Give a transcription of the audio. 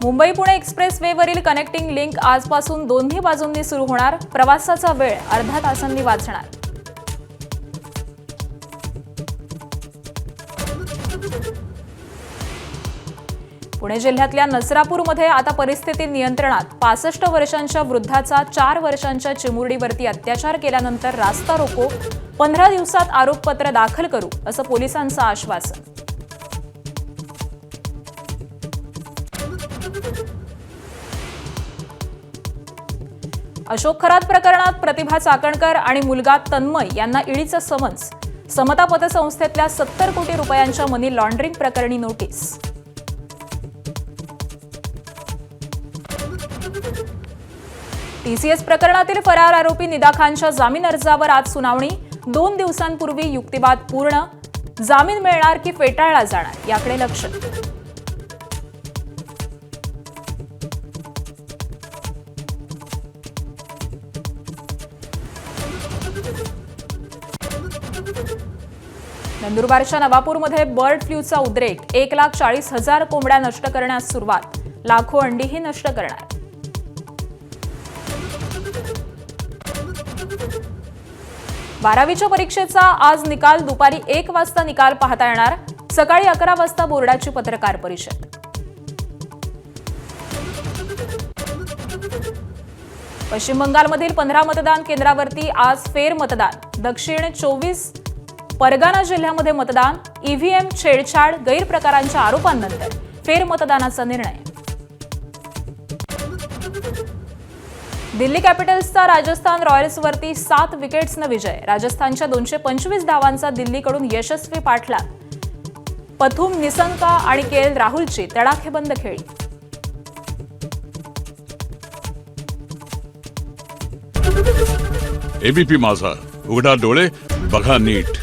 Mumbai Pune express वेवरील connecting link आजपासून दोन्ही बाजूंनी सुरू होणार। प्रवासाचा वेळ अर्धा तासांनी वाचणार। पुणे जिल्ह्यातल्या नसरापूरमध्ये आता परिस्थिती नियंत्रणात। 65 वर्षांच्या वृद्धाचा 4 वर्षांच्या चिमुरडीवरती अत्याचार केल्यानंतर रास्ता रोको। 15 दिवसात आरोपपत्र दाखल करू असं पोलिसांचं आश्वासन। अशोक खरात प्रकरणात प्रतिभा चाकणकर आणि मुलगा तन्मय यांना ईडीचं समन्स। समता पतसंस्थेतल्या 70 कोटी रुपयांच्या मनी लॉन्ड्रिंग प्रकरणी नोटीस। टीसीएस प्रकरणातील फरार आरोपी निदा खानच्या जामीन अर्जावर आज सुनावणी। 2 दिवसांपूर्वी युक्तिवाद पूर्ण। जामीन मिळणार की फेटाळला जाणार याकडे लक्ष। नंदुरबारच्या नवापूरमध्ये बर्ड फ्लूचा उद्रेक। 1,40,000 कोंबड्या नष्ट करण्यास सुरुवात। लाखो अंडीही नष्ट करणार। बारावीच्या परीक्षेचा आज निकाल। दुपारी 1 वाजता निकाल पाहता येणार। सकाळी 11 वाजता बोर्डाची पत्रकार परिषद। पश्चिम बंगालमधील 15 मतदान केंद्रावरती आज फेरमतदान। दक्षिण 24 परगाना जिल्ह्यामध्ये मतदान। ईव्हीएम छेडछाड गैरप्रकारांच्या आरोपांनंतर फेरमतदानाचा निर्णय। दिल्ली कॅपिटल्सचा राजस्थान रॉयल्सवरती 7 विकेट्सनं विजय। राजस्थानच्या 225 धावांचा दिल्लीकडून यशस्वी पाठलाग। पथुम निसंका आणि केएल राहुलची तडाखेबंद खेळी। एबीपी माझा, उघडा डोळे बघा नीट।